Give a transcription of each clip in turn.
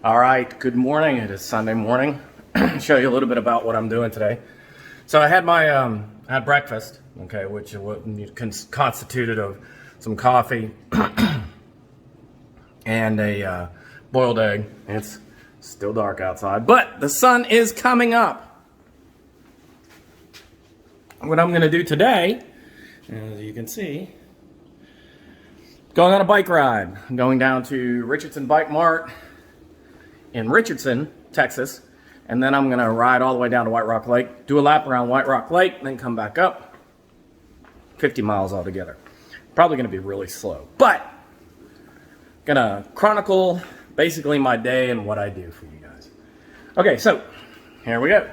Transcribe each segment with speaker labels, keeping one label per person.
Speaker 1: All right, good morning. It is Sunday morning. Show you a little bit about what I'm doing today. So I had my had breakfast, okay, which constituted of some coffee and a boiled egg. And it's still dark outside, but the sun is coming up. What I'm going to do today, as you can see, going on a bike ride. I'm going down to Richardson Bike Mart in Richardson, Texas, and then I'm gonna ride all the way down to White Rock Lake, do a lap around White Rock Lake, then come back up. 50 miles altogether. Probably gonna be really slow, but gonna chronicle basically my day and what I do for you guys. Okay, so here we go.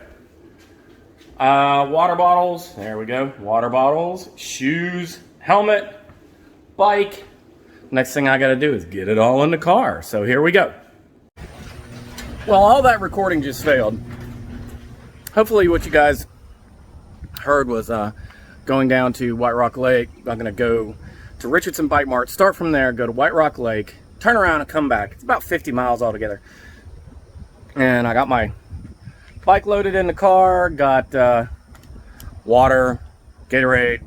Speaker 1: Water bottles, there we go. Water bottles, shoes, helmet, bike. Next thing I gotta do is get it all in the car. So here we go. Well, all that recording just failed. Hopefully what you guys heard was going down to White Rock Lake. I'm going to go to Richardson Bike Mart, start from there, go to White Rock Lake, turn around and come back. It's about 50 miles altogether. And I got my bike loaded in the car, got water, Gatorade,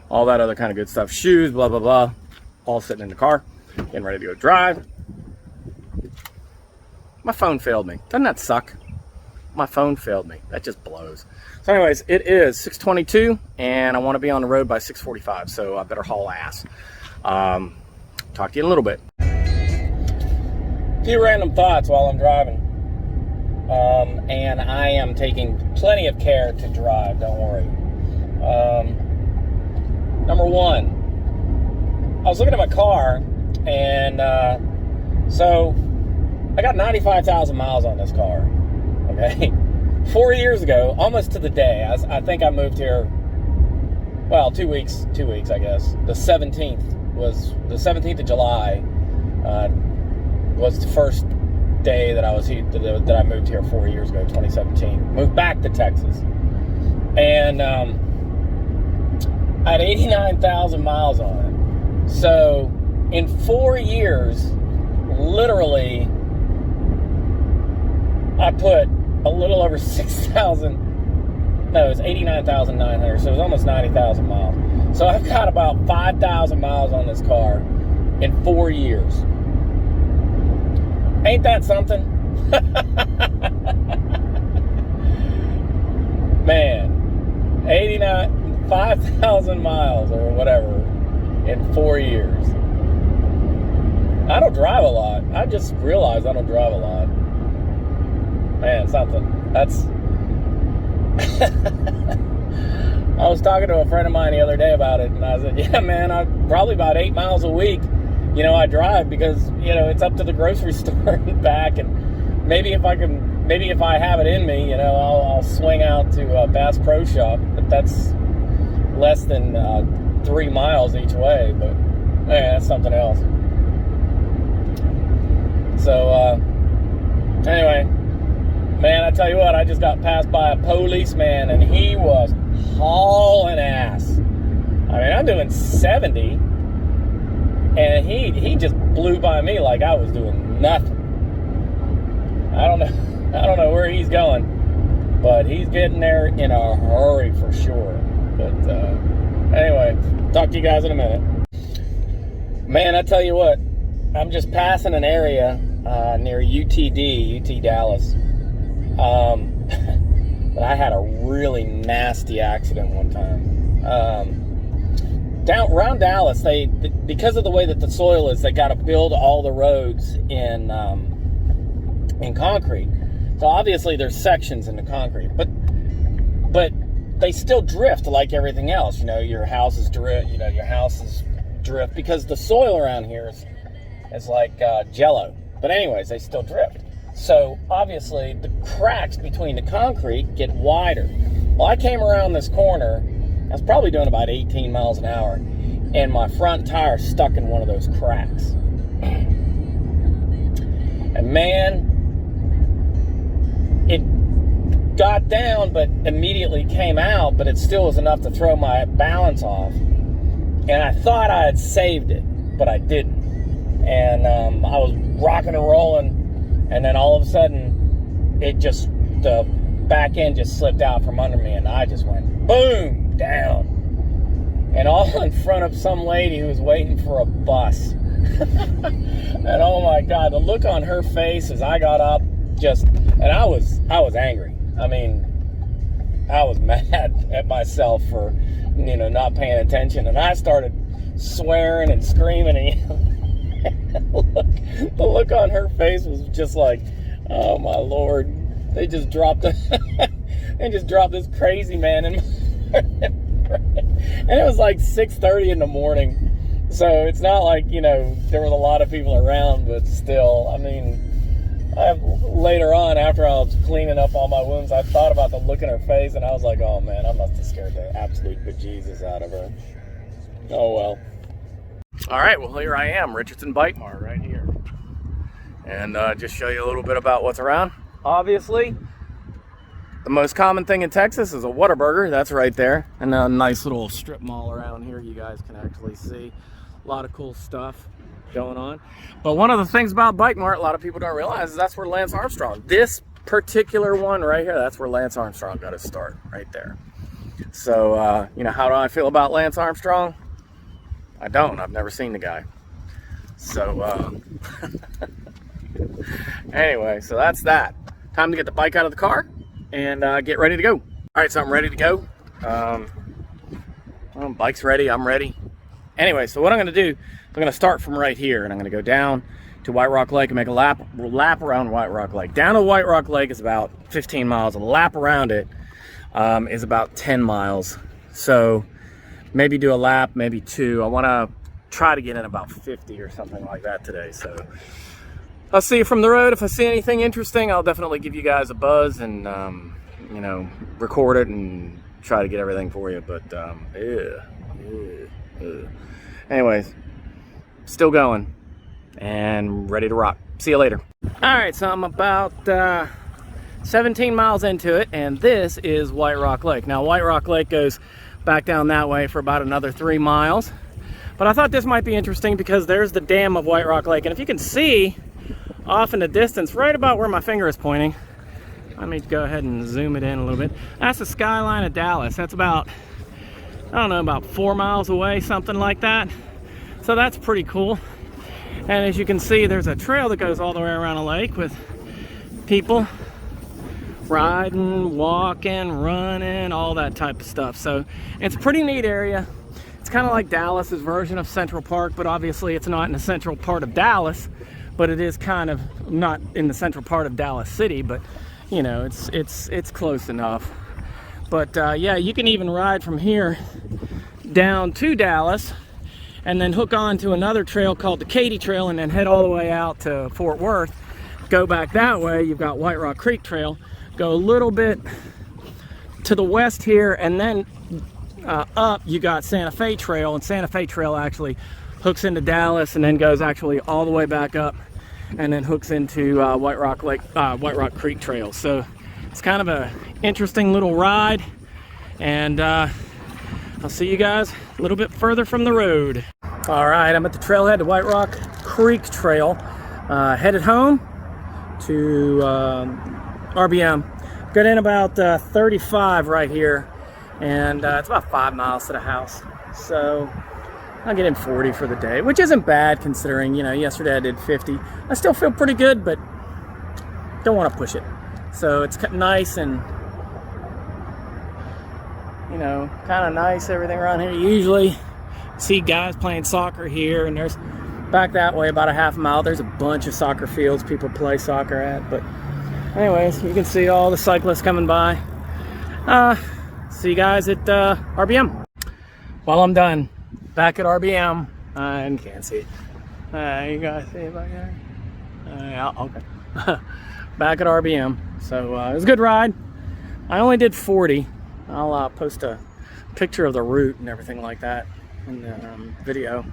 Speaker 1: all that other kind of good stuff. Shoes, blah, blah, blah, all sitting in the car, getting ready to go drive. My phone failed me. Doesn't that suck? My phone failed me. That just blows. So anyways, it is 6:22 and I want to be on the road by 6:45, so I better haul ass. Talk to you in a little bit. A few random thoughts while I'm driving. And I am taking plenty of care to drive, don't worry. Number one, I was looking at my car and so I got 95,000 miles on this car, okay? 4 years ago, almost to the day, I think I moved here, well, 2 weeks, I guess. The 17th of July was the first day that I was here, that I moved here 4 years ago, 2017. Moved back to Texas. And I had 89,000 miles on it. So in 4 years, literally, I put a little over 6,000, no, it's 89,900, so it was almost 90,000 miles. So I've got about 5,000 miles on this car in 4 years. Ain't that something? Man, 5,000 miles or whatever in 4 years. I don't drive a lot. I just realized I don't drive a lot. Man, something. That's... I was talking to a friend of mine the other day about it, and I said, yeah, man, I'm probably about 8 miles a week. You know, I drive because, you know, it's up to the grocery store and back, and maybe if I have it in me, you know, I'll swing out to Bass Pro Shop, but that's less than 3 miles each way, but, man, that's something else. So, anyway... Man, I tell you what, I just got passed by a policeman, and he was hauling ass. I mean, I'm doing 70, and he just blew by me like I was doing nothing. I don't know where he's going, but he's getting there in a hurry for sure. But anyway, talk to you guys in a minute. Man, I tell you what, I'm just passing an area near UT Dallas. But I had a really nasty accident one time. Down around Dallas, because of the way that the soil is, they got to build all the roads in concrete. So obviously there's sections in the concrete, but they still drift like everything else. You know, your houses drift. You know, your houses drift because the soil around here is like jello. But anyways, they still drift. So obviously the cracks between the concrete get wider. Well, I came around this corner, I was probably doing about 18 miles an hour, and my front tire stuck in one of those cracks. And man, it got down but immediately came out, but it still was enough to throw my balance off. And I thought I had saved it, but I didn't. And I was rocking and rolling, and then all of a sudden, the back end just slipped out from under me, and I just went boom down, and all in front of some lady who was waiting for a bus. And oh my God, the look on her face as I got up, and I was angry. I mean, I was mad at myself for, not paying attention, and I started swearing and screaming, and the look on her face was just like, oh my Lord, they just dropped this crazy man in my and it was like 6:30 in the morning. So it's not like, there was a lot of people around, but still, I mean, later on, after I was cleaning up all my wounds, I thought about the look in her face, and I was like, oh man, I must have scared the absolute bejesus out of her. Oh well. All right, well, here I am, Richardson Bike Mart right here. And just show you a little bit about what's around. Obviously, the most common thing in Texas is a Whataburger. That's right there. And a nice little strip mall around here you guys can actually see. A lot of cool stuff going on. But one of the things about Bike Mart a lot of people don't realize is that's where Lance Armstrong, this particular one right here, that's where Lance Armstrong got his start, right there. So, how do I feel about Lance Armstrong? I don't. I've never seen the guy. So, anyway, so that's that. Time to get the bike out of the car and get ready to go. All right, so I'm ready to go. Bike's ready. I'm ready. Anyway, so what I'm going to do, I'm going to start from right here, and I'm going to go down to White Rock Lake and make a lap around White Rock Lake. Down to White Rock Lake is about 15 miles. A lap around it is about 10 miles. So maybe do a lap, maybe two. I want to try to get in about 50 or something like that today. So I'll see you from the road. If I see anything interesting, I'll definitely give you guys a buzz and, record it and try to get everything for you. But, anyways, still going and ready to rock. See you later. All right, so I'm about 17 miles into it, and this is White Rock Lake. Now, White Rock Lake goes back down that way for about another 3 miles. But I thought this might be interesting because there's the dam of White Rock Lake. And if you can see off in the distance, right about where my finger is pointing, let me go ahead and zoom it in a little bit. That's the skyline of Dallas. That's about, I don't know, about 4 miles away, something like that. So that's pretty cool. And as you can see, there's a trail that goes all the way around the lake with people riding, walking, running, all that type of stuff. So it's a pretty neat area. It's kind of like Dallas's version of Central Park, but obviously it's not in the central part of Dallas, but it is kind of not in the central part of Dallas City, but it's close enough. But yeah, you can even ride from here down to Dallas and then hook on to another trail called the Katy Trail and then head all the way out to Fort Worth. Go back that way, you've got White Rock Creek Trail. Go a little bit to the west here, and then up you got Santa Fe Trail, and Santa Fe Trail actually hooks into Dallas and then goes actually all the way back up and then hooks into White Rock Creek Trail. So it's kind of a interesting little ride, and I'll see you guys a little bit further from the road. All right, I'm at the trailhead, the White Rock Creek Trail, headed home to RBM. Got in about 35 right here, and it's about 5 miles to the house. So I'll get in 40 for the day, which isn't bad considering, yesterday I did 50. I still feel pretty good, but don't want to push it. So it's nice and, kind of nice, everything around here. Usually see guys playing soccer here, and there's back that way about a half mile. There's a bunch of soccer fields people play soccer at, but anyways, you can see all the cyclists coming by. See you guys at RBM. Well, I'm done. Back at RBM. And can't see it. You guys see it back there? Yeah, okay. Back at RBM. So it was a good ride. I only did 40. I'll post a picture of the route and everything like that in the video.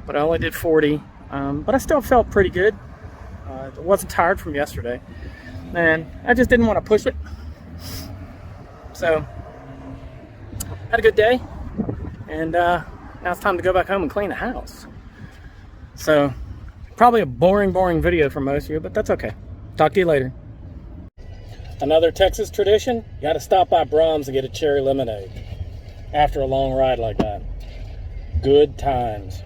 Speaker 1: But I only did 40. But I still felt pretty good. I wasn't tired from yesterday. And I just didn't want to push it. So, had a good day. And now it's time to go back home and clean the house. So, probably a boring video for most of you, but that's okay. Talk to you later. Another Texas tradition, you got to stop by Brahms and get a cherry lemonade after a long ride like that. Good times.